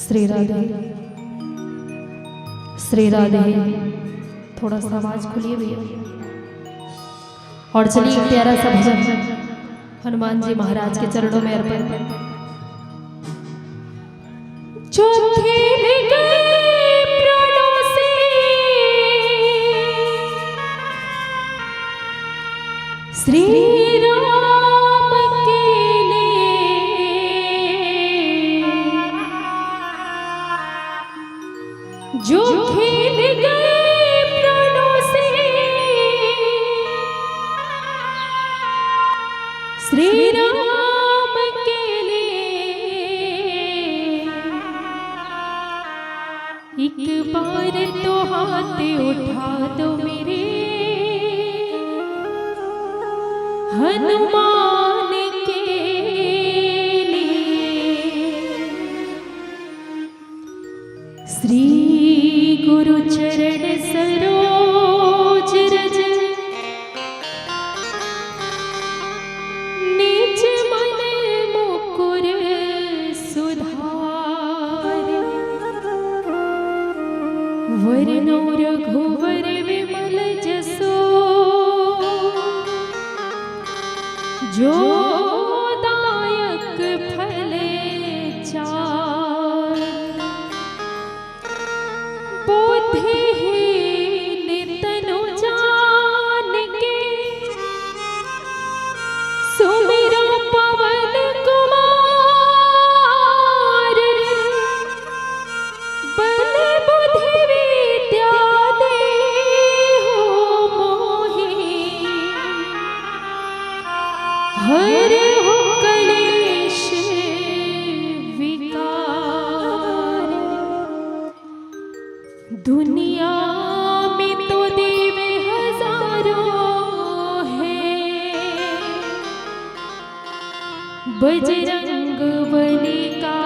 श्री राधे श्री राधे। थोड़ा सा आवाज खुलिए भैया। और चलिए एक प्यारा सा भजन हनुमान जी महाराज के चरणों में अर्पण। जो खेल गए प्राणों से श्री राम के लिए, जो खेल गए प्राणों से श्री राम के लिए, एक बार तो हाथ उठा दो मेरे हनुमान के लिए। श्री गुरु चरण सरोज रज निज मन मुकुर सुधार, वरनो रघुवर विमल जसो, जो दायक फले चार। बुद्धिहीन तनु जानिके सुमिरो पवन कुमार, बल बुद्धि विद्या देहु मोहि, हरहु कलेश विकार। दुनिया में तो देव हजारों हैं, बजरंग बली का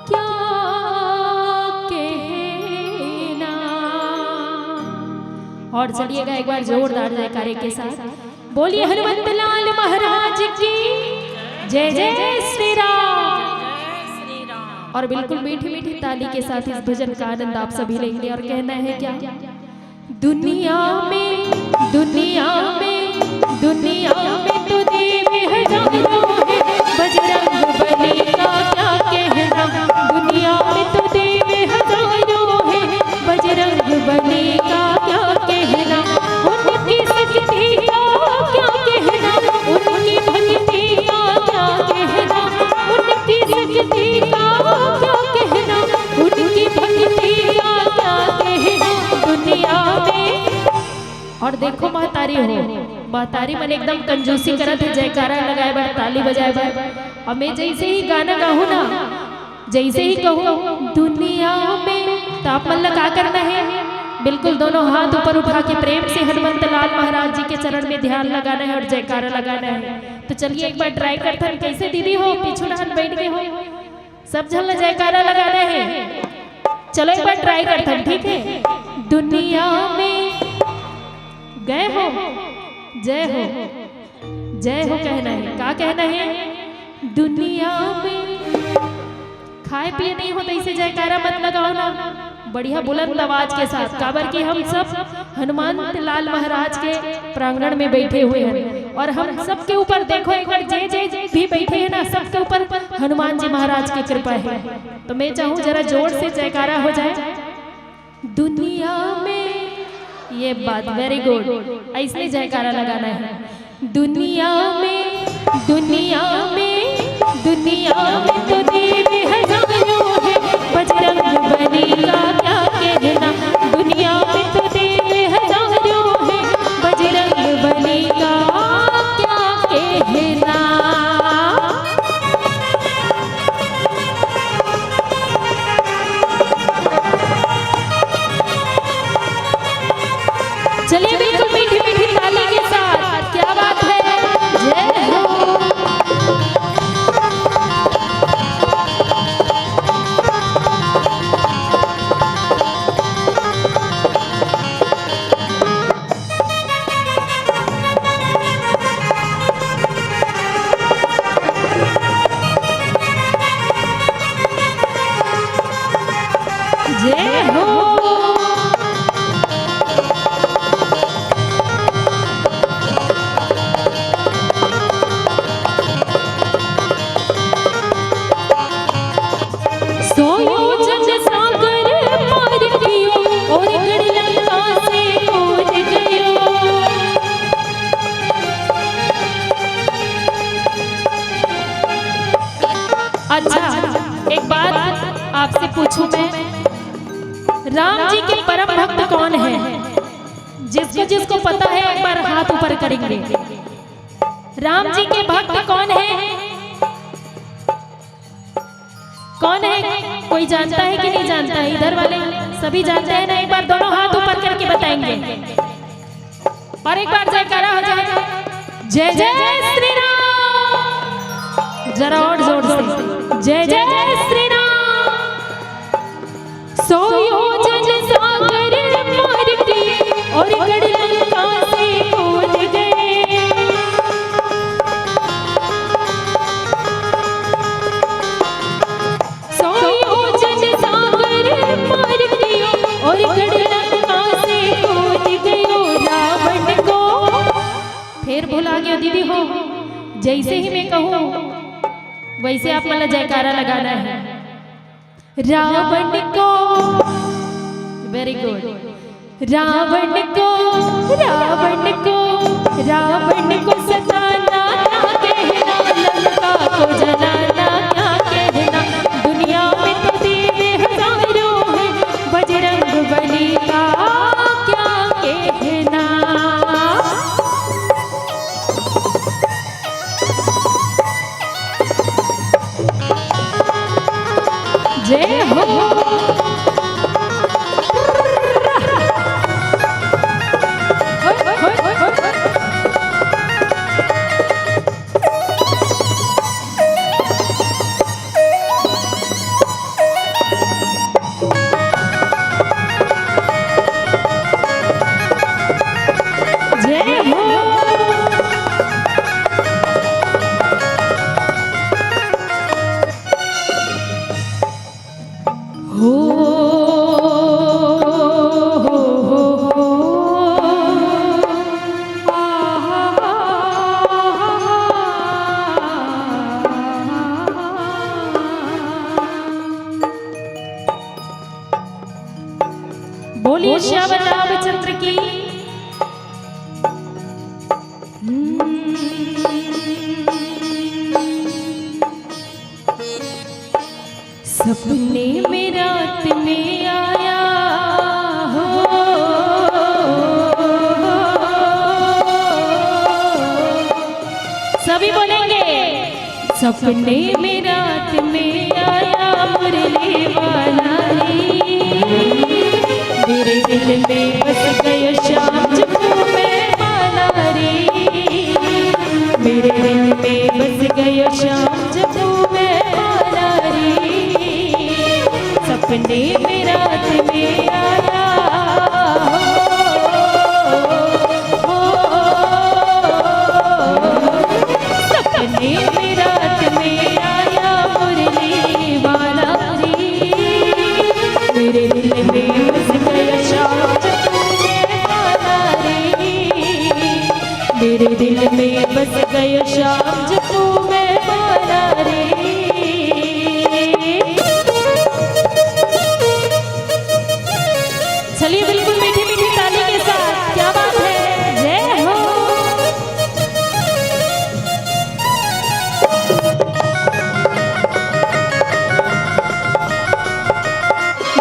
क्या कहना। और चलिएगा एक बार जोरदार जयकारे के साथ, बोलिए हनुमत लाल महाराज की जय जय श्री राम। और बिल्कुल मीठी मीठी ताली के साथ इस भजन का आनंद आप सभी लेंगे। और कहना है क्या, दुनिया में दुनिया में दुनिया में तो देव हजारों हैं, बजरंग बली का क्या कहना। दुनिया में तो देव हजारों हैं, बजरंग बली का क्या कहना। उनकी शक्ति का क्या कहना, उनकी भक्ति का क्या कहना, उनकी शक्ति का क्या कहना, उनकी भक्ति का क्या कहना। दुनिया में और देखो महतारी हो, महतारी मन एकदम कंजूसी करत है, जयकारा लगाए बार, ताली बजाए बार। और मैं जैसे ही गाना गाऊं ना, जैसे ही कहूँ दुनिया में, तो आप मन का करना है, बिल्कुल दोनों हाथ ऊपर उठा के प्रेम से हनुमत लाल महाराज जी के चरण में ध्यान लगाना है और जयकारा लगाना है। तो चलिए एक बार ट्राई करते हैं। कैसे दीदी हो, पीछू हाथ बैठ गए हो, सब झल जयकारा लगाना है। चलो एक बार ट्राई करते हैं, ठीक है। दुनिया में गए हो, जय हो, जय हो कहना है। क्या कहना है, दुनिया में खाए पिए नहीं हो तो इसे जयकारा मत लगाओ ना, बढ़िया बुलंद आवाज के साथ। काबर कि हम सब हनुमान लाल महाराज के प्रांगण में बैठे हुए हैं, और हम सबके ऊपर देखो एक बार जे जे भी बैठे हैं ना, सबके ऊपर हनुमान जी महाराज की कृपा है। तो मैं चाहूँ जरा जोर से जयकारा हो जाए। दुनिया में, ये बात वेरी गुड, ऐसे जयकारा लगाना है। दुनिया में दुनिया में दुनिया में तो देव हजारों हैं, बजरंग बली का क्या कहना। दुनिया में तो देव हजारों हैं, बजरंग बली का क्या कहना। चलिए बिल्कुल मीठी मीठी ताली के साथ, क्या बात है, जय हो। अच्छा एक बात आपसे पूछूं मैं, राम जी के परम भक्त कौन है? जिसको जिसको पता है एक बार हाथ ऊपर करेंगे। राम जी के भक्त कौन है? कौन है? कोई जानता है कि नहीं जानता है? इधर वाले सभी जानते हैं ना? एक बार दोनों हाथ ऊपर करके बताएंगे और एक बार जयकारा हो जाएगा। जय जय श्री राम, जरा और जोर से जय जय श्री राम। सोयोजन सागर पार किए और गढ़ लंका से कूद गए। सोयोजन सागर पार किए और गढ़ लंका से कूद गए। रावण को फिर भुला गया दीदी हो। जैसे ही मैं कहूँ वैसे आप मतलब जयकारा लगाना है। रावण को, वेरी गुड। रावण को, रावण को, रावण को सताना क्या कहना, लंका को जलाना क्या कहना। दुनिया में तो देवे हजारों हैं, बजरंग बली का क्या कहना। जय हो। बोलिए श्याम रामचंद्र की। सपने में रात में आया हो, सभी बोलेंगे। सपने में रात में आया मुरली वाला रे, मेरे दिल में बस गया श्याम जब मैं माला रे। मेरे दिल में बस गया श्याम जब मैं माला रे। सपने में रात में आया हो, सपने में रात में आया मुरली वाला रे। मेरे दिल में बस गया श्याम जब मैं माला रे। मेरे दिल में बस गया श्याम जब मैं माला रे। चलिए बिल्कुल मीठी मीठी ताली के साथ, क्या बात है। जय हो।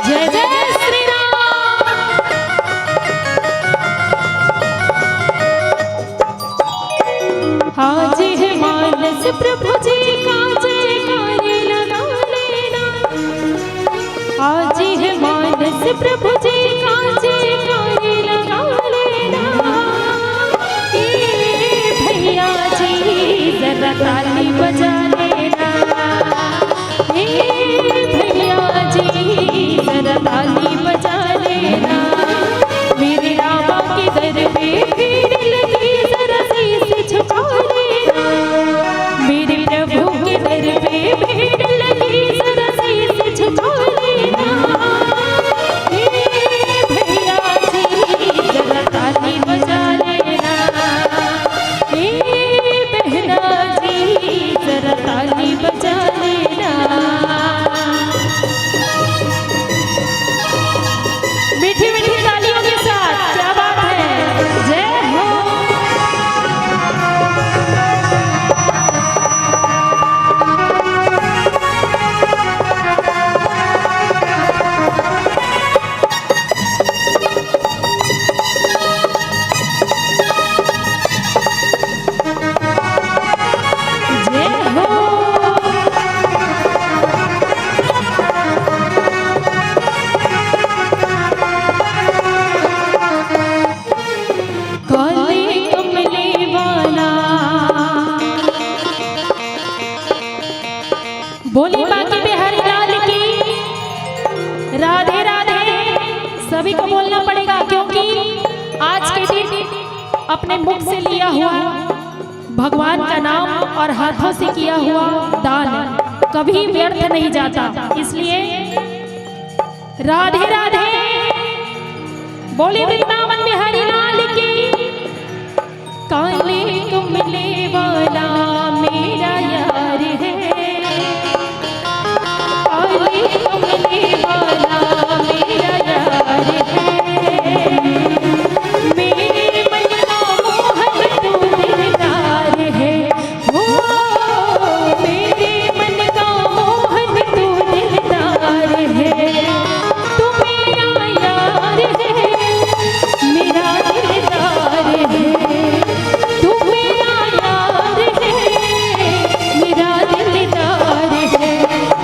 जय जय श्री राम। आज है मानस प्रभु जी का जयकारे लगा लेना। आज है मानस प्रभु जी का जयकारे लगा लेना। भैया जी जरा ताली बजा लेना। भैया जी जरा ताली बजा लेना। मेरे रामा के दर पे भीड़ लगी, जरा शीश झुका लेना। मेरे प्रभु के दर पे भीड़ लगी, जरा शीश झुका लेना। भैया जी जरा ताली बजा लेना। बहना जी जरा अपने मुख से लिया हुआ भगवान का नाम और हाथों से किया हुआ दान कभी व्यर्थ नहीं जाता। इसलिए राधे राधे बोले वृंदावन बिहारी लाल की। काले कुमले वाला मेरा यार है, काले कुमले वाला मेरा यार है, मेरे मन का मोहन तू दिलदार है, हो मेरे मन का मोहन तू दिलदार है, तू मेरा यार है, मेरा दिलदार है, तू मेरा यार है, मेरा दिलदार है।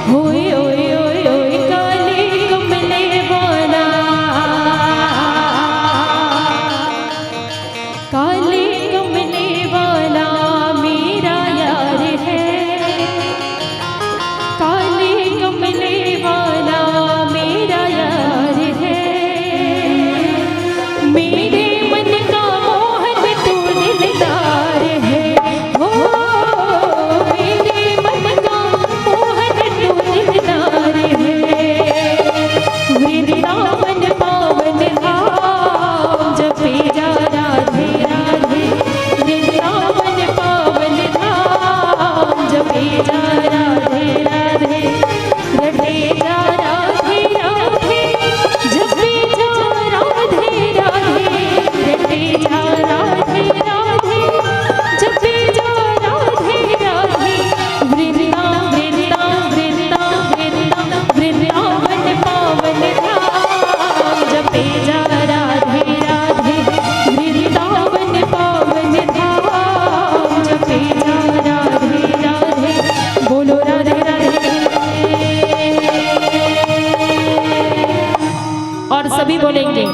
होए ओए ओए ओए काले कुमले वाला, काले कुमले वाला मेरा यार है, काले कुमले वाला मेरा यार है, मेरे मन का मोहन तू दिलदार है, हो मेरे मन का मोहन तू दिलदार है। वृंदावन पावन धाम जपे जा राधे राधे, वृंदावन पावन धाम जपे जा राधे राधे, रटे जा राधे राधे, जपे जा राधे राधे, रटे जा राधे राधे, जपे जा राधे राधे, वृंदावन पावन धाम जपे जा राधे राधे, वृंदावन पावन धाम जपे जा राधे राधे। बोलो राधे राधे। और सभी बोलेंगे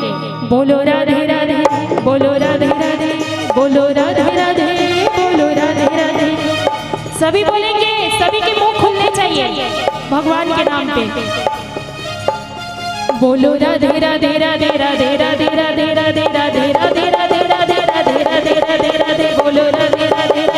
बोलो राधे राधे, बोलो राधे राधे, बोलो राधे राधे, बोलो राधे राधे। सभी बोलेंगे, सभी के मुंह खुलने चाहिए भगवान के नाम पे। बोलो राधे राधे राधे राधे राधे राधे राधे राधे राधे राधे राधे राधे राधे राधे राधे, बोलो राधे राधे।